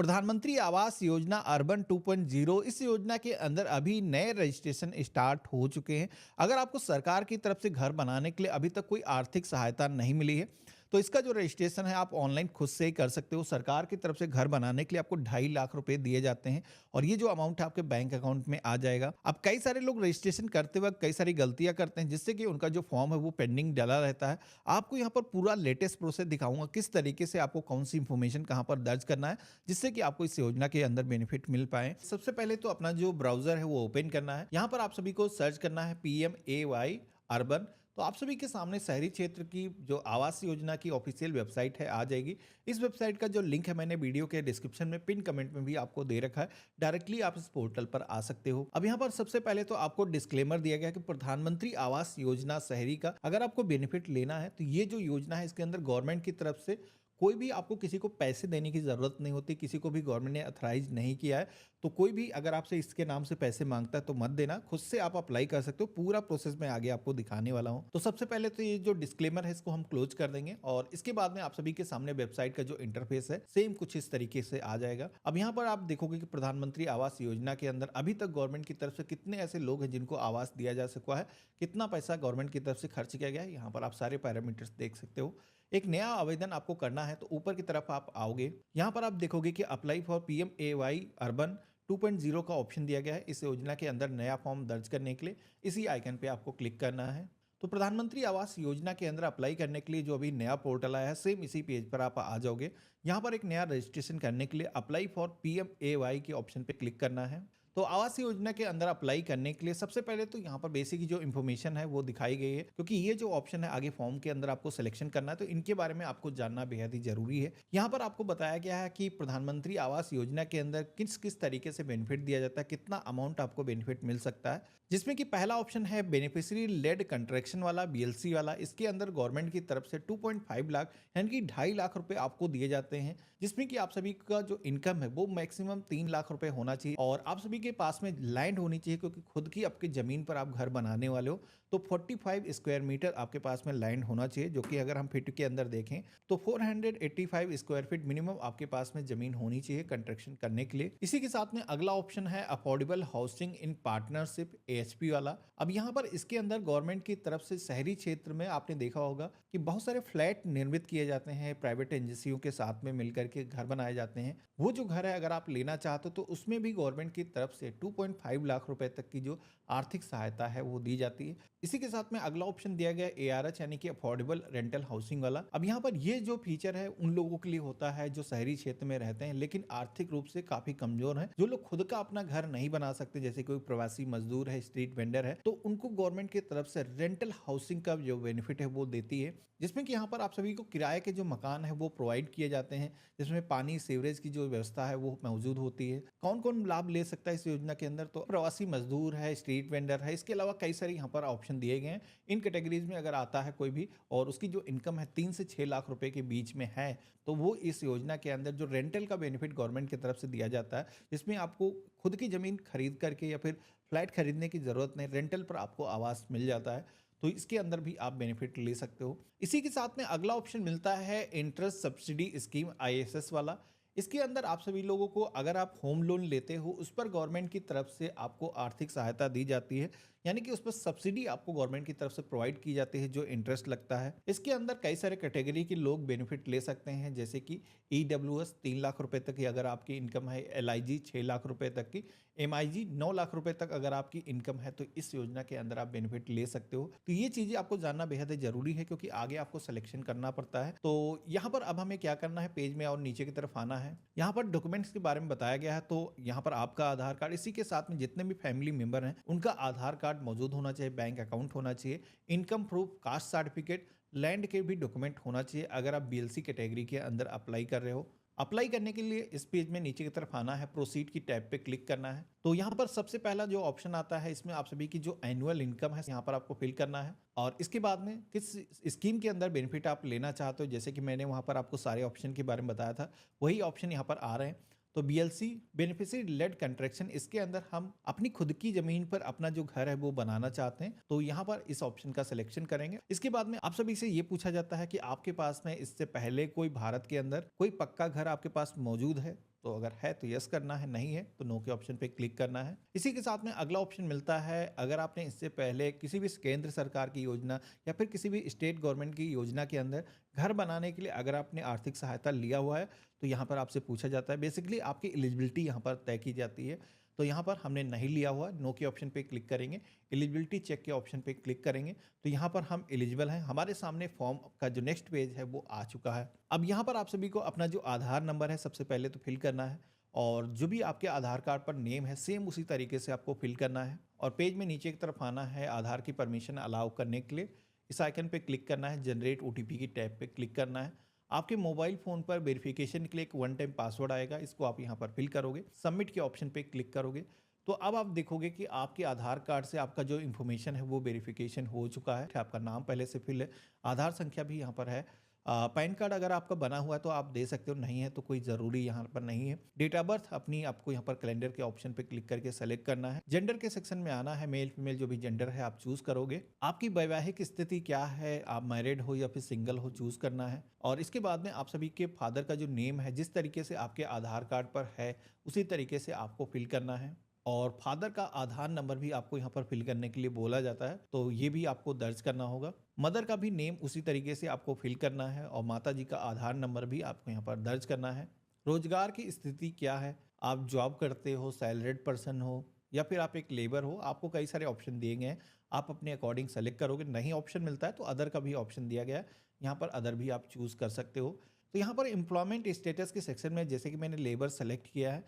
प्रधानमंत्री आवास योजना अर्बन 2.0 इस योजना के अंदर अभी नए रजिस्ट्रेशन स्टार्ट हो चुके हैं। अगर आपको सरकार की तरफ से घर बनाने के लिए अभी तक कोई आर्थिक सहायता नहीं मिली है, तो इसका जो रजिस्ट्रेशन है आप ऑनलाइन खुद से ही कर सकते हो। सरकार की तरफ से घर बनाने के लिए आपको 2.5 लाख रुपए दिए जाते हैं और ये जो अमाउंट है आपके बैंक अकाउंट में आ जाएगा। अब कई सारे लोग रजिस्ट्रेशन करते वक्त कई सारी गलतियां करते हैं, जिससे कि उनका जो फॉर्म है वो पेंडिंग डला रहता है। आपको यहाँ पर पूरा लेटेस्ट प्रोसेस दिखाऊंगा, किस तरीके से आपको कौन सी इंफॉर्मेशन कहाँ पर दर्ज करना है, जिससे कि आपको इस योजना के अंदर बेनिफिट मिल पाए। सबसे पहले तो अपना जो ब्राउजर है वो ओपन करना है। यहाँ पर आप सभी को सर्च करना है PMAY अर्बन। तो आप सभी के सामने शहरी क्षेत्र की जो आवास योजना की ऑफिशियल वेबसाइट है आ जाएगी। इस वेबसाइट का जो लिंक है मैंने वीडियो के डिस्क्रिप्शन में पिन कमेंट में भी आपको दे रखा है। डायरेक्टली आप इस पोर्टल पर आ सकते हो। अब यहाँ पर सबसे पहले तो आपको डिस्क्लेमर दिया गया कि प्रधानमंत्री आवास योजना शहरी का अगर आपको बेनिफिट लेना है तो ये जो योजना है इसके अंदर गवर्नमेंट की तरफ से कोई भी आपको किसी को पैसे देने की ज़रूरत नहीं होती। किसी को भी गवर्नमेंट ने अथराइज नहीं किया है, तो कोई भी अगर आपसे इसके नाम से पैसे मांगता है तो मत देना, खुद से आप अप्लाई कर सकते हो। पूरा प्रोसेस मैं आगे आपको दिखाने वाला हूं। तो सबसे पहले तो ये जो डिस्क्लेमर है इसको हम क्लोज कर देंगे और इसके बाद में आप सभी के सामने वेबसाइट का जो इंटरफेस है सेम कुछ इस तरीके से आ जाएगा। अब यहाँ पर आप देखोगे कि प्रधानमंत्री आवास योजना के अंदर अभी तक गवर्नमेंट की तरफ से कितने ऐसे लोग हैं जिनको आवास दिया जा सका है, कितना पैसा गवर्नमेंट की तरफ से खर्च किया गया है। यहाँ पर आप सारे पैरामीटर्स देख सकते हो। एक नया आवेदन आपको करना है तो ऊपर की तरफ आप आओगे। यहाँ पर आप देखोगे कि अप्लाई फॉर PMAY अर्बन 2.0 का ऑप्शन दिया गया है। इस योजना के अंदर नया फॉर्म दर्ज करने के लिए इसी आइकन पे आपको क्लिक करना है। तो प्रधानमंत्री आवास योजना के अंदर अप्लाई करने के लिए जो अभी नया पोर्टल आया है सेम इसी पेज पर आप आ जाओगे। यहाँ पर एक नया रजिस्ट्रेशन करने के लिए अप्लाई फॉर PMAY के ऑप्शन पे क्लिक करना है। तो आवास योजना के अंदर अप्लाई करने के लिए सबसे पहले तो यहाँ पर बेसिक जो इन्फॉर्मेशन है वो दिखाई गई है, क्योंकि ये जो ऑप्शन है आगे फॉर्म के अंदर आपको सिलेक्शन करना है तो इनके बारे में आपको जानना बेहद ही जरूरी है। यहाँ पर आपको बताया गया है कि प्रधानमंत्री आवास योजना के अंदर किस किस तरीके से बेनिफिट दिया जाता है, कितना अमाउंट आपको बेनिफिट मिल सकता है। जिसमें कि पहला ऑप्शन है बेनिफिशियरी लेड कंस्ट्रक्शन वाला, BLC वाला। इसके अंदर गवर्नमेंट की तरफ से 2.5 लाख यानी कि 2.5 लाख रुपए आपको दिए जाते हैं, जिसमें कि आप सभी का जो इनकम है वो मैक्सिमम 3 लाख रुपए होना चाहिए और आप सभी के पास में लैंड होनी चाहिए, क्योंकि खुद की आपकी जमीन पर आप घर बनाने वाले हो। तो 45 स्क्वायर मीटर आपके पास में लैंड होना चाहिए, जो कि अगर हम फीट के अंदर देखें तो 485 स्क्वायर फीट मिनिमम आपके पास में जमीन होनी चाहिए कंस्ट्रक्शन करने के लिए। इसी के साथ में अगला ऑप्शन है affordable housing in partnership, AHP वाला। अब यहाँ पर इसके अंदर गवर्नमेंट की तरफ से शहरी क्षेत्र में आपने देखा होगा कि बहुत सारे फ्लैट निर्मित किए जाते हैं, प्राइवेट एजेंसियों के साथ में मिलकर के घर बनाए जाते हैं। वो जो घर है अगर आप लेना चाहते हो तो उसमें भी गवर्नमेंट की तरफ से 2.5 लाख रुपए तक की जो आर्थिक सहायता है वो दी जाती है। इसी के साथ में अगला ऑप्शन दिया गया ARH यानी कि अफोर्डेबल रेंटल हाउसिंग वाला। अब यहाँ पर ये जो फीचर है उन लोगों के लिए होता है जो शहरी क्षेत्र में रहते हैं लेकिन आर्थिक रूप से काफी कमजोर हैं, जो लोग खुद का अपना घर नहीं बना सकते, जैसे कोई प्रवासी मजदूर है, स्ट्रीट वेंडर है, तो उनको गवर्नमेंट की तरफ से रेंटल हाउसिंग का जो बेनिफिट है वो देती है। जिसमें कि यहाँ पर आप सभी को किराए के जो मकान है वो प्रोवाइड किए जाते हैं, जिसमें पानी सीवरेज की जो व्यवस्था है वो मौजूद होती है। कौन कौन लाभ ले सकता है इस योजना के अंदर? तो प्रवासी मजदूर है, स्ट्रीट वेंडर है, इसके अलावा कई सारे यहाँ पर ऑप्शन दिए गए हैं। इन कैटेगरीज में अगर आता है कोई भी और उसकी जो इनकम है 3 से 6 लाख रुपए के बीच में है, तो वो इस योजना के अंदर जो रेंटल का बेनिफिट गवर्नमेंट की तरफ से दिया जाता है, जिसमें आपको खुद की जमीन खरीद करके या फिर फ्लैट खरीदने की जरूरत नहीं, रेंटल पर आपको आवास मिल जाता है, तो इसके अंदर भी आप बेनिफिट ले सकते हो। इसी के साथ में अगला ऑप्शन मिलता है इंटरेस्ट सब्सिडी स्कीम, ISS वाला। इसके अंदर आप सभी लोगों को अगर आप होम लोन लेते हो उस पर गवर्नमेंट की तरफ से आपको आर्थिक सहायता दी जाती है, यानी कि उस पर सब्सिडी आपको गवर्नमेंट की तरफ से प्रोवाइड की जाती है जो इंटरेस्ट लगता है। इसके अंदर कई सारे कैटेगरी के लोग बेनिफिट ले सकते हैं, जैसे कि EWS 3 लाख रुपए तक की अगर आपकी इनकम है, LIG 6 लाख रुपए तक की, MIG 9 लाख रुपए तक अगर आपकी इनकम है, तो इस योजना के अंदर आप बेनिफिट ले सकते हो। तो ये चीजें आपको जानना बेहद जरूरी है, क्योंकि आगे आपको सिलेक्शन करना पड़ता है। तो यहाँ पर अब हमें क्या करना है, पेज में और नीचे की तरफ आना है। यहाँ पर डॉक्यूमेंट्स के बारे में बताया गया है, तो यहाँ पर आपका आधार कार्ड, इसी के साथ में जितने भी फैमिली मेंबर हैं उनका आधार कार्ड मौजूद होना चाहिए, बैंक अकाउंट होना चाहिए, income proof, caste certificate, land के भी डॉक्यूमेंट होना चाहिए अगर आप BLC कैटेगरी के अंदर अप्लाई कर रहे हो। अप्लाई करने के लिए इस पेज में नीचे की तरफ आना है, प्रोसीड की टैब पे क्लिक करना है। तो यहाँ पर सबसे पहला जो ऑप्शन आता है इसमें आप सभी की जो एनुअल इनकम है यहाँ पर आपको फिल करना है और इसके बाद में किस स्कीम के अंदर बेनिफिट आप लेना चाहते हो, जैसे कि मैंने वहाँ पर आपको सारे ऑप्शन के बारे में बताया था वही ऑप्शन यहाँ पर आ रहे हैं। तो BLC बेनिफिशियरी लेड कंस्ट्रक्शन, इसके अंदर हम अपनी खुद की जमीन पर अपना जो घर है वो बनाना चाहते हैं, तो यहाँ पर इस ऑप्शन का सिलेक्शन करेंगे। इसके बाद में आप सभी से ये पूछा जाता है कि आपके पास में इससे पहले कोई भारत के अंदर कोई पक्का घर आपके पास मौजूद है। तो अगर है तो यस करना है, नहीं है तो नो के ऑप्शन पे क्लिक करना है। इसी के साथ में अगला ऑप्शन मिलता है, अगर आपने इससे पहले किसी भी केंद्र सरकार की योजना या फिर किसी भी स्टेट गवर्नमेंट की योजना के अंदर घर बनाने के लिए अगर आपने आर्थिक सहायता लिया हुआ है, तो यहाँ पर आपसे पूछा जाता है, बेसिकली आपकी एलिजिबिलिटी यहाँ पर तय की जाती है। तो यहाँ पर हमने नहीं लिया हुआ, नो के ऑप्शन पे क्लिक करेंगे, एलिजिबिलिटी चेक के ऑप्शन पे क्लिक करेंगे, तो यहाँ पर हम एलिजिबल हैं। हमारे सामने फॉर्म का जो नेक्स्ट पेज है वो आ चुका है। अब यहाँ पर आप सभी को अपना जो आधार नंबर है सबसे पहले तो फिल करना है, और जो भी आपके आधार कार्ड पर नेम है सेम उसी तरीके से आपको फिल करना है, और पेज में नीचे की तरफ आना है, आधार की परमिशन अलाउ करने के लिए इस आइकन पे क्लिक करना है, जनरेट ओटीपी की टैब पे क्लिक करना है। आपके मोबाइल फ़ोन पर वेरिफिकेशन के लिए एक वन टाइम पासवर्ड आएगा, इसको आप यहाँ पर फिल करोगे, सबमिट के ऑप्शन पे क्लिक करोगे, तो अब आप देखोगे कि आपके आधार कार्ड से आपका जो इन्फॉर्मेशन है वो वेरिफिकेशन हो चुका है। आपका नाम पहले से फिल है, आधार संख्या भी यहाँ पर है, पैन कार्ड अगर आपका बना हुआ है तो आप दे सकते हो, नहीं है तो कोई ज़रूरी यहाँ पर नहीं है। डेट ऑफ बर्थ अपनी आपको यहाँ पर कैलेंडर के ऑप्शन पे क्लिक करके सेलेक्ट करना है। जेंडर के सेक्शन में आना है, मेल फीमेल जो भी जेंडर है आप चूज़ करोगे। आपकी वैवाहिक स्थिति क्या है, आप मैरिड हो या फिर सिंगल हो, चूज़ करना है। और इसके बाद में आप सभी के फादर का जो नेम है जिस तरीके से आपके आधार कार्ड पर है उसी तरीके से आपको फिल करना है, और फादर का आधार नंबर भी आपको यहाँ पर फिल करने के लिए बोला जाता है, तो ये भी आपको दर्ज करना होगा। मदर का भी नेम उसी तरीके से आपको फिल करना है, और माता जी का आधार नंबर भी आपको यहाँ पर दर्ज करना है। रोजगार की स्थिति क्या है, आप जॉब करते हो, सैलरीड पर्सन हो या फिर आप एक लेबर हो, आपको कई सारे ऑप्शन दिए गए हैं, आप अपने अकॉर्डिंग सेलेक्ट करोगे। नहीं ऑप्शन मिलता है तो अदर का भी ऑप्शन दिया गया है, यहाँ पर अदर भी आप चूज़ कर सकते हो। तो यहाँ पर एम्प्लॉयमेंट स्टेटस के सेक्शन में जैसे कि मैंने लेबर सेलेक्ट किया है,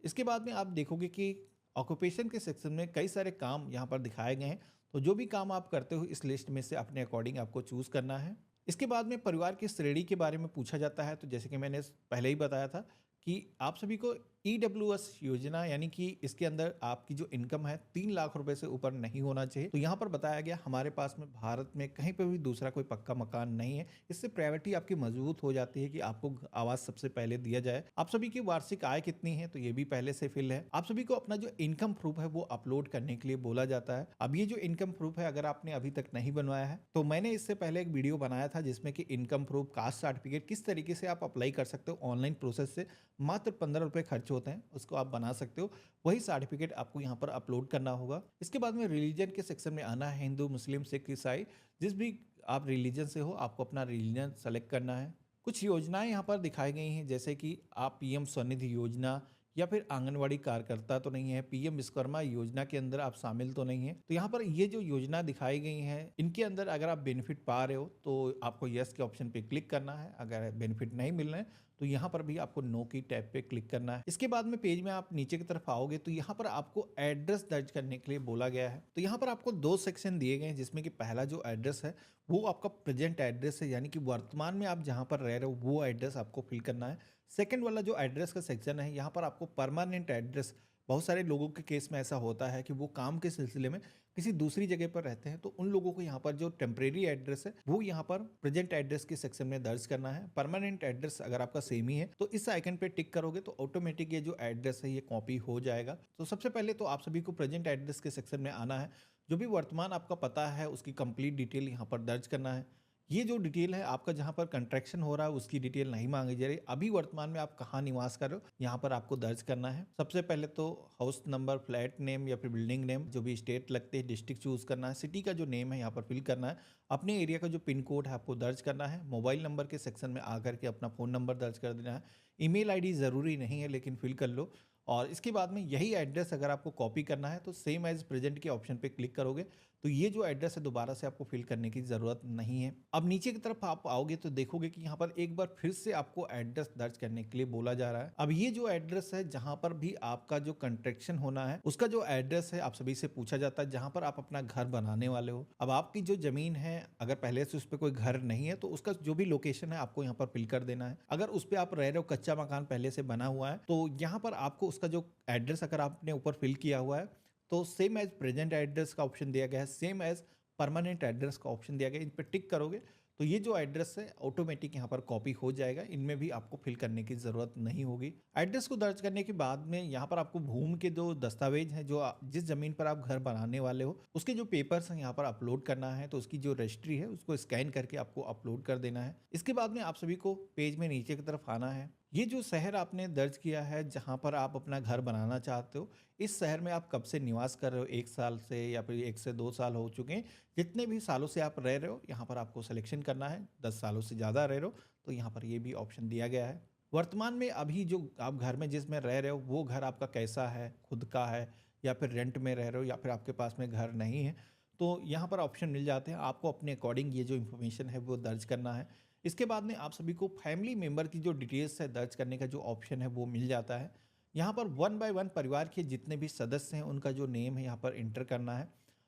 इसके बाद में आप देखोगे कि ऑक्यूपेशन के सेक्शन में कई सारे काम यहाँ पर दिखाए गए हैं, तो जो भी काम आप करते हो इस लिस्ट में से अपने अकॉर्डिंग आपको चूज़ करना है। इसके बाद में परिवार की श्रेणी के बारे में पूछा जाता है, तो जैसे कि मैंने पहले ही बताया था कि आप सभी को ईडब्ल्यूएस योजना यानी कि इसके अंदर आपकी जो इनकम है 3 लाख रुपए से ऊपर नहीं होना चाहिए। तो यहाँ पर बताया गया हमारे पास में भारत में कहीं पर भी दूसरा कोई पक्का मकान नहीं है, इससे प्रायोरिटी आपकी मजबूत हो जाती है कि आपको आवास सबसे पहले दिया जाए। आप सभी की वार्षिक आय कितनी है, तो ये भी पहले से फिल है। आप सभी को अपना जो इनकम प्रूफ है वो अपलोड करने के लिए बोला जाता है। अब ये जो इनकम प्रूफ है अगर आपने अभी तक नहीं बनवाया है तो मैंने इससे पहले एक वीडियो बनाया था जिसमें कि इनकम प्रूफ, कास्ट सर्टिफिकेट किस तरीके से आप अप्लाई कर सकते हो ऑनलाइन प्रोसेस से, मात्र 15 रुपए खर्च होते हैं, उसको आप बना सकते हो। वही सर्टिफिकेट आपको यहाँ पर अपलोड करना होगा। इसके बाद में रिलीजन के सेक्शन में आना है, हिंदू, मुस्लिम, सिख, ईसाई, जिस भी आप रिलीजन से हो आपको अपना रिलीजन सेलेक्ट करना है। कुछ योजनाएं यहाँ पर दिखाई गई हैं, जैसे कि आप पीएम स्वनिधि योजना या फिर आंगनवाड़ी कार्यकर्ता तो नहीं है, पीएम विश्वकर्मा योजना के अंदर आप शामिल तो नहीं है। तो यहाँ पर ये जो योजना दिखाई गई है इनके अंदर अगर आप बेनिफिट पा रहे हो तो आपको यस के ऑप्शन पे क्लिक करना है। अगर बेनिफिट नहीं मिल रहे हैं तो यहाँ पर भी आपको नो की टैब पे क्लिक करना है। इसके बाद में पेज में आप नीचे की तरफ आओगे तो यहाँ पर आपको एड्रेस दर्ज करने के लिए बोला गया है। तो यहाँ पर आपको 2 सेक्शन दिए गए हैं, जिसमें कि पहला जो एड्रेस है वो आपका प्रेजेंट एड्रेस है, यानी कि वर्तमान में आप जहाँ पर रह रहे हो वो एड्रेस आपको फिल करना है। सेकंड वाला जो एड्रेस का सेक्शन है यहाँ पर आपको परमानेंट एड्रेस, बहुत सारे लोगों के केस में ऐसा होता है कि वो काम के सिलसिले में किसी दूसरी जगह पर रहते हैं, तो उन लोगों को यहाँ पर जो टेम्परेरी एड्रेस है वो यहाँ पर प्रेजेंट एड्रेस के सेक्शन में दर्ज करना है। परमानेंट एड्रेस अगर आपका सेम ही है तो इस आइकन पे टिक करोगे तो ऑटोमेटिक ये जो एड्रेस है ये कॉपी हो जाएगा। तो सबसे पहले तो आप सभी को प्रेजेंट एड्रेस के सेक्शन में आना है, जो भी वर्तमान आपका पता है उसकी कंप्लीट डिटेल यहाँ पर दर्ज करना है। ये जो डिटेल है आपका जहाँ पर कंस्ट्रक्शन हो रहा है उसकी डिटेल नहीं मांगी जा रही, अभी वर्तमान में आप कहाँ निवास कर रहे हो यहाँ पर आपको दर्ज करना है। सबसे पहले तो हाउस नंबर, फ्लैट नेम या फिर बिल्डिंग नेम, जो भी स्टेट लगते हैं, डिस्ट्रिक्ट चूज करना है, सिटी का जो नेम है यहाँ पर फिल करना है, अपने एरिया का जो पिन कोड है आपको दर्ज करना है। मोबाइल नंबर के सेक्शन में आकर के अपना फ़ोन नंबर दर्ज कर देना है। ईमेल आईडी ज़रूरी नहीं है लेकिन फिल कर लो। और इसके बाद में यही एड्रेस अगर आपको कॉपी करना है तो सेम एज प्रेजेंट के ऑप्शन पे क्लिक करोगे तो ये जो एड्रेस है दोबारा से आपको फिल करने की ज़रूरत नहीं है। अब नीचे की तरफ आप आओगे तो देखोगे कि यहाँ पर एक बार फिर से आपको एड्रेस दर्ज करने के लिए बोला जा रहा है। अब ये जो एड्रेस है जहाँ पर भी आपका जो कंस्ट्रक्शन होना है उसका जो एड्रेस है आप सभी से पूछा जाता है, जहाँ पर आप अपना घर बनाने वाले हो। अब आपकी जो जमीन है अगर पहले से उस पर कोई घर नहीं है तो उसका जो भी लोकेशन है आपको यहाँ पर फिल कर देना है। अगर उस पर आप रह रहे हो, कच्चा मकान पहले से बना हुआ है, तो यहाँ पर आपको उसका जो एड्रेस अगर आपने ऊपर फिल किया हुआ है तो सेम एज प्रेजेंट एड्रेस का ऑप्शन दिया गया है, सेम एज परमानेंट एड्रेस का ऑप्शन दिया गया है। इन पर टिक करोगे तो ये जो एड्रेस है ऑटोमेटिक यहाँ पर कॉपी हो जाएगा, इनमें भी आपको फिल करने की ज़रूरत नहीं होगी। एड्रेस को दर्ज करने के बाद में यहाँ पर आपको भूमि के जो दस्तावेज हैं, जो जिस ज़मीन पर आप घर बनाने वाले हो उसके जो पेपर्स हैं यहाँ पर अपलोड करना है। तो उसकी जो रजिस्ट्री है उसको स्कैन करके आपको अपलोड कर देना है। इसके बाद में आप सभी को पेज में नीचे की तरफ आना है, ये जो शहर आपने दर्ज किया है जहाँ पर आप अपना घर बनाना चाहते हो, इस शहर में आप कब से निवास कर रहे हो? 1 साल से या फिर 1 से 2 साल हो चुके हैं। जितने भी सालों से आप रह रहे हो, यहाँ पर आपको सिलेक्शन करना है। 10 सालों से ज़्यादा रह रहे हो, तो यहाँ पर ये भी ऑप्शन दिया गया है। वर्तमान में अभी जो आप घर में जिसमें रह रहे हो, वो घर आपका कैसा है? खुद का है या फिर रेंट में रह रहे हो या फिर आपके पास में घर नहीं है? तो यहाँ पर ऑप्शन मिल जाते हैं। आपको अपने अकॉर्डिंग ये जो इन्फॉर्मेशन है, वो दर्ज करना है। इसके बाद में आप सभी को फैमिली मेंबर की जो डिटेल्स है दर्ज करने का जो ऑप्शन है वो मिल जाता है। यहाँ पर वन बाय वन परिवार के जितने भी सदस्य हैं उनका जो नेम है यहाँ पर इंटर करना है।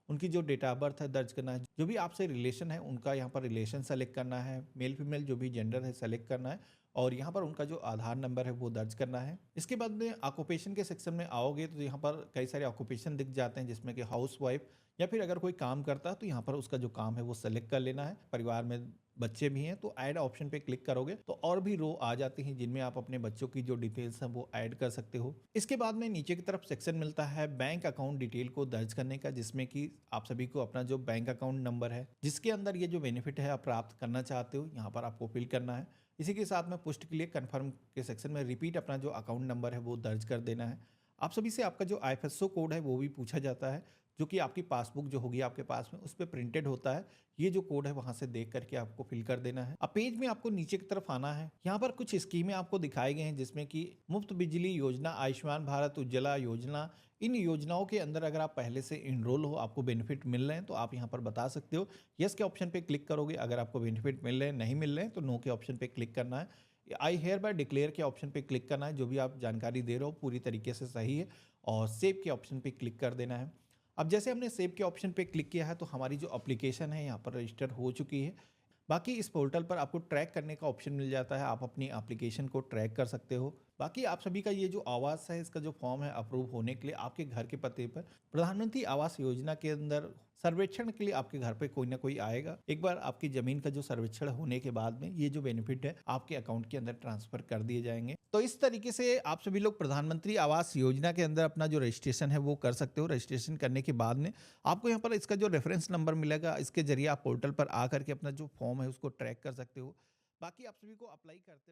उनकी जो डेट ऑफ बर्थ है दर्ज करना है। जो भी आपसे रिलेशन है उनका यहाँ पर रिलेशन सेलेक्ट करना है। मेल फीमेल जो भी जेंडर है सेलेक्ट करना है और यहाँ पर उनका जो आधार नंबर है वो दर्ज करना है। इसके बाद में ऑक्यूपेशन के सेक्शन में आओगे तो यहाँ पर कई सारे ऑक्यूपेशन दिख जाते हैं जिसमें कि हाउस वाइफ या फिर अगर कोई काम करता है तो यहाँ पर उसका जो काम है वो सेलेक्ट कर लेना है। परिवार में बच्चे भी हैं तो ऐड ऑप्शन पे क्लिक करोगे तो और भी रो आ जाती हैं जिनमें आप अपने बच्चों की जो डिटेल्स हैं वो ऐड कर सकते हो। इसके बाद में नीचे की तरफ सेक्शन मिलता है बैंक अकाउंट डिटेल को दर्ज करने का, जिसमें कि आप सभी को अपना जो बैंक अकाउंट नंबर है जिसके अंदर ये जो बेनिफिट है आप प्राप्त करना चाहते हो यहाँ पर आपको फिल करना है। इसी के साथ में पुष्ट के लिए कन्फर्म के सेक्शन में रिपीट अपना जो अकाउंट नंबर है वो दर्ज कर देना है। आप सभी से आपका जो आईएफएसओ कोड है वो भी पूछा जाता है, जो कि आपकी पासबुक जो होगी आपके पास में उस पे प्रिंटेड होता है। ये जो कोड है वहाँ से देख करके आपको फिल कर देना है। अब पेज में आपको नीचे की तरफ आना है। यहाँ पर कुछ स्कीमें आपको दिखाई गई हैं जिसमें कि मुफ्त बिजली योजना, आयुष्मान भारत, उज्ज्वला योजना। इन योजनाओं के अंदर अगर आप पहले से इनरोल हो, आपको बेनिफिट मिल रहे हैं तो आप यहाँ पर बता सकते हो। यस के ऑप्शन पे क्लिक करोगे अगर आपको बेनिफिट मिल रहे हैं, नहीं मिल रहे हैं तो नो के ऑप्शन पे क्लिक करना है। आई हेयर बाय डिक्लेयर के ऑप्शन पे क्लिक करना है। जो भी आप जानकारी दे रहे हो पूरी तरीके से सही है और सेव के ऑप्शन पे क्लिक कर देना है। अब जैसे हमने सेव के ऑप्शन पे क्लिक किया है तो हमारी जो एप्लीकेशन है यहाँ पर रजिस्टर हो चुकी है। बाकी इस पोर्टल पर आपको ट्रैक करने का ऑप्शन मिल जाता है। आप अपनी एप्लीकेशन को ट्रैक कर सकते हो। बाकी आप सभी का ये जो आवास है इसका जो फॉर्म है अप्रूव होने के लिए आपके घर के पते पर प्रधानमंत्री आवास योजना के अंदर सर्वेक्षण के लिए आपके घर पे कोई ना कोई आएगा। एक बार आपकी जमीन का जो सर्वेक्षण होने के बाद में ये जो बेनिफिट है आपके अकाउंट के अंदर ट्रांसफर कर दिए जाएंगे। तो इस तरीके से आप सभी लोग प्रधानमंत्री आवास योजना के अंदर अपना जो रजिस्ट्रेशन है वो कर सकते हो। रजिस्ट्रेशन करने के बाद में आपको यहाँ पर इसका जो रेफरेंस नंबर मिलेगा, इसके जरिए आप पोर्टल पर आ करके अपना जो फॉर्म है उसको ट्रैक कर सकते हो। बाकी आप सभी को अप्लाई करते